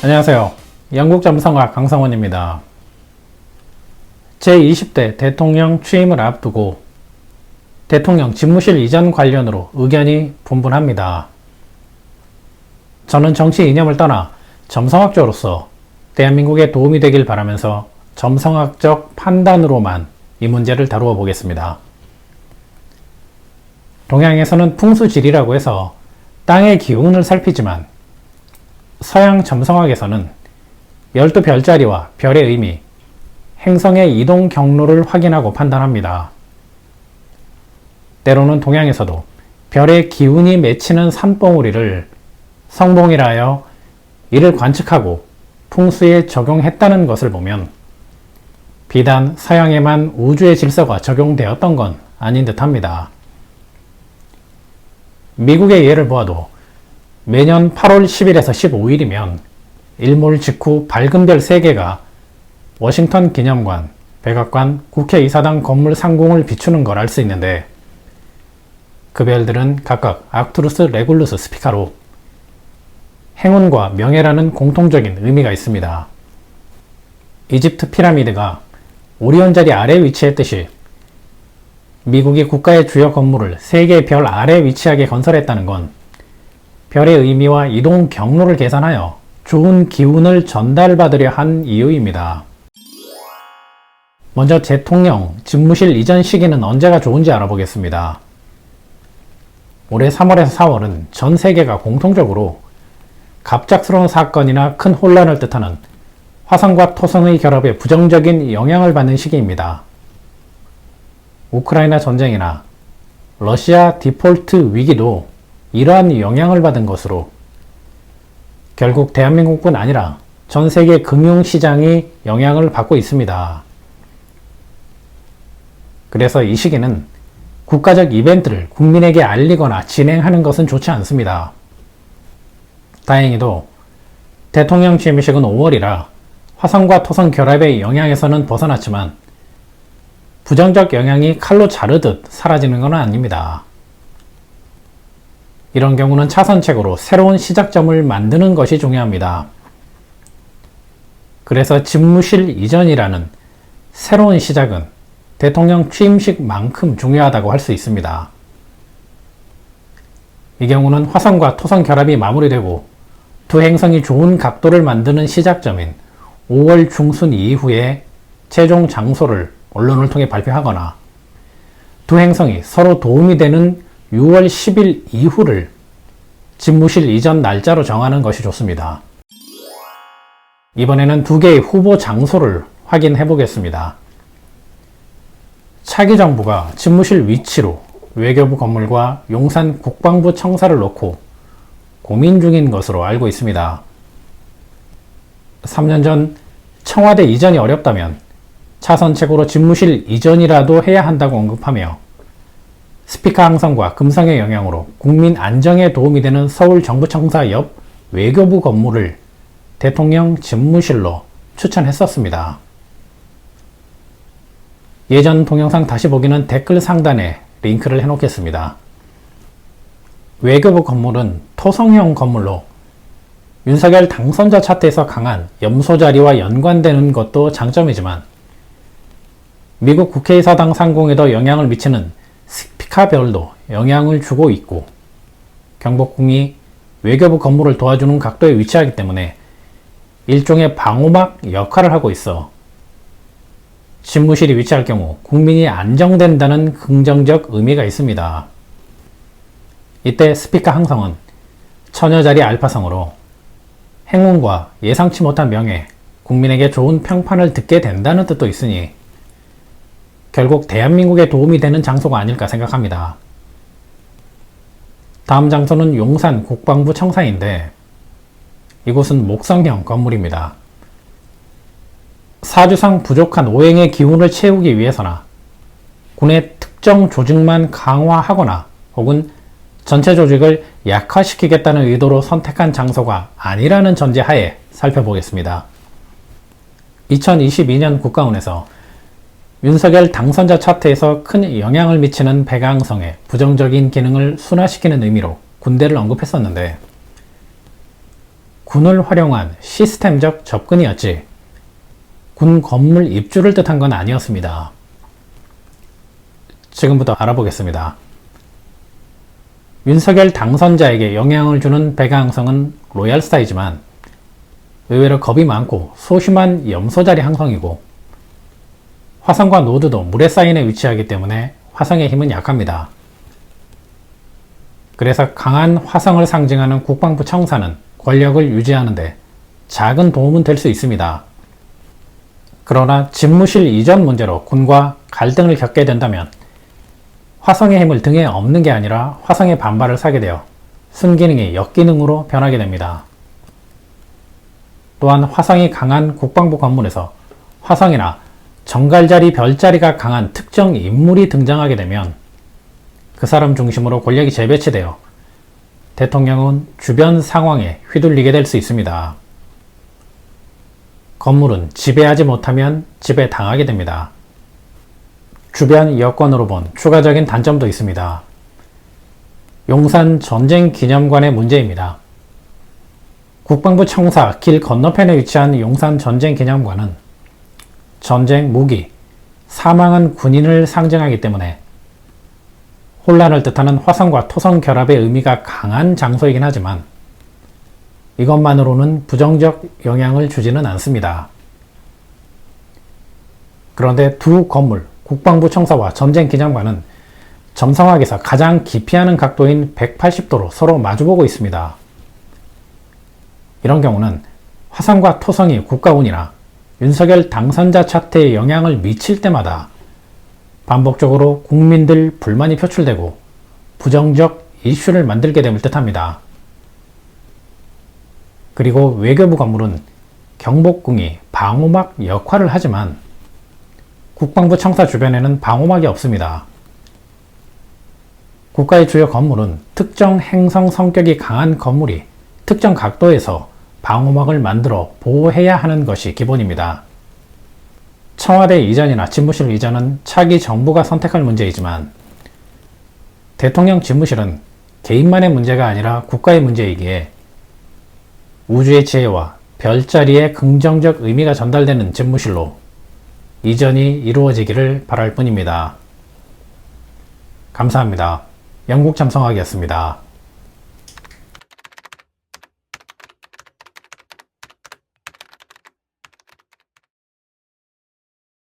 안녕하세요. 영국 점성가 강성원입니다. 제20대 대통령 취임을 앞두고 대통령 집무실 이전 관련으로 의견이 분분합니다. 저는 정치 이념을 떠나 점성학자로서 대한민국에 도움이 되길 바라면서 점성학적 판단으로만 이 문제를 다루어 보겠습니다. 동양에서는 풍수지리라고 해서 땅의 기운을 살피지만 서양 점성학에서는 12별자리와 별의 의미, 행성의 이동 경로를 확인하고 판단합니다. 때로는 동양에서도 별의 기운이 맺히는 산봉우리를 성봉이라 하여 이를 관측하고 풍수에 적용했다는 것을 보면 비단 서양에만 우주의 질서가 적용되었던 건 아닌 듯합니다. 미국의 예를 보아도 매년 8월 10일에서 15일이면 일몰 직후 밝은 별 3개가 워싱턴 기념관, 백악관, 국회의사당 건물 상공을 비추는 걸 알 수 있는데 그 별들은 각각 아크투루스 레굴루스 스피카로 행운과 명예라는 공통적인 의미가 있습니다. 이집트 피라미드가 오리온 자리 아래에 위치했듯이 미국이 국가의 주요 건물을 3개의 별 아래에 위치하게 건설했다는 건 별의 의미와 이동 경로를 계산하여 좋은 기운을 전달받으려 한 이유입니다. 먼저 대통령 집무실 이전 시기는 언제가 좋은지 알아보겠습니다. 올해 3월에서 4월은 전 세계가 공통적으로 갑작스러운 사건이나 큰 혼란을 뜻하는 화성과 토성의 결합에 부정적인 영향을 받는 시기입니다. 우크라이나 전쟁이나 러시아 디폴트 위기도 이러한 영향을 받은 것으로 결국 대한민국뿐 아니라 전 세계 금융시장이 영향을 받고 있습니다. 그래서 이 시기는 국가적 이벤트를 국민에게 알리거나 진행하는 것은 좋지 않습니다. 다행히도 대통령 취임식은 5월이라 화성과 토성 결합의 영향에서는 벗어났지만 부정적 영향이 칼로 자르듯 사라지는 건 아닙니다. 이런 경우는 차선책으로 새로운 시작점을 만드는 것이 중요합니다. 그래서 집무실 이전이라는 새로운 시작은 대통령 취임식만큼 중요하다고 할 수 있습니다. 이 경우는 화성과 토성 결합이 마무리되고 두 행성이 좋은 각도를 만드는 시작점인 5월 중순 이후에 최종 장소를 언론을 통해 발표하거나 두 행성이 서로 도움이 되는 6월 10일 이후를 집무실 이전 날짜로 정하는 것이 좋습니다. 이번에는 2개의 후보 장소를 확인해 보겠습니다. 차기 정부가 집무실 위치로 외교부 건물과 용산 국방부 청사를 놓고 고민 중인 것으로 알고 있습니다. 3년 전 청와대 이전이 어렵다면 차선책으로 집무실 이전이라도 해야 한다고 언급하며 스피커 항성과 금성의 영향으로 국민 안정에 도움이 되는 서울 정부청사 옆 외교부 건물을 대통령 집무실로 추천했었습니다. 예전 동영상 다시 보기는 댓글 상단에 링크를 해놓겠습니다. 외교부 건물은 토성형 건물로 윤석열 당선자 차트에서 강한 염소 자리와 연관되는 것도 장점이지만 미국 국회의사당 상공에도 영향을 미치는 스피카별도 영향을 주고 있고 경복궁이 외교부 건물을 도와주는 각도에 위치하기 때문에 일종의 방호막 역할을 하고 있어 집무실이 위치할 경우 국민이 안정된다는 긍정적 의미가 있습니다. 이때 스피커 항성은 처녀자리 알파성으로 행운과 예상치 못한 명예, 국민에게 좋은 평판을 듣게 된다는 뜻도 있으니 결국 대한민국에 도움이 되는 장소가 아닐까 생각합니다. 다음 장소는 용산 국방부 청사인데 이곳은 목성형 건물입니다. 사주상 부족한 오행의 기운을 채우기 위해서나 군의 특정 조직만 강화하거나 혹은 전체 조직을 약화시키겠다는 의도로 선택한 장소가 아니라는 전제하에 살펴보겠습니다. 2022년 국가운에서 윤석열 당선자 차트에서 큰 영향을 미치는 백왕성의 부정적인 기능을 순화시키는 의미로 군대를 언급했었는데 군을 활용한 시스템적 접근이었지 군 건물 입주를 뜻한 건 아니었습니다. 지금부터 알아보겠습니다. 윤석열 당선자에게 영향을 주는 백아항성은 로얄스타이지만 의외로 겁이 많고 소심한 염소자리 항성이고 화성과 노드도 물의 사인에 위치하기 때문에 화성의 힘은 약합니다. 그래서 강한 화성을 상징하는 국방부 청사는 권력을 유지하는 데 작은 도움은 될 수 있습니다. 그러나 집무실 이전 문제로 군과 갈등을 겪게 된다면 화성의 힘을 등에 업는 게 아니라 화성의 반발을 사게 되어 순기능이 역기능으로 변하게 됩니다. 또한 화성이 강한 국방부 건물에서 화성이나 정갈자리 별자리가 강한 특정 인물이 등장하게 되면 그 사람 중심으로 권력이 재배치되어 대통령은 주변 상황에 휘둘리게 될 수 있습니다. 건물은 지배하지 못하면 지배당하게 됩니다. 주변 여건으로 본 추가적인 단점도 있습니다. 용산 전쟁기념관의 문제입니다. 국방부 청사 길 건너편에 위치한 용산 전쟁기념관은 전쟁 무기, 사망한 군인을 상징하기 때문에 혼란을 뜻하는 화성과 토성 결합의 의미가 강한 장소이긴 하지만 이것만으로는 부정적 영향을 주지는 않습니다. 그런데 두 건물, 국방부 청사와 전쟁기념관은 점성학에서 가장 기피하는 각도인 180도로 서로 마주보고 있습니다. 이런 경우는 화성과 토성이 국가운이나 윤석열 당선자 차트에 영향을 미칠 때마다 반복적으로 국민들 불만이 표출되고 부정적 이슈를 만들게 됨을 뜻합니다. 그리고 외교부 건물은 경복궁이 방호막 역할을 하지만 국방부 청사 주변에는 방호막이 없습니다. 국가의 주요 건물은 특정 행성 성격이 강한 건물이 특정 각도에서 방호막을 만들어 보호해야 하는 것이 기본입니다. 청와대 이전이나 집무실 이전은 차기 정부가 선택할 문제이지만 대통령 집무실은 개인만의 문제가 아니라 국가의 문제이기에 우주의 지혜와 별자리의 긍정적 의미가 전달되는 집무실로 이전이 이루어지기를 바랄 뿐입니다. 감사합니다. 영국잠성학이었습니다.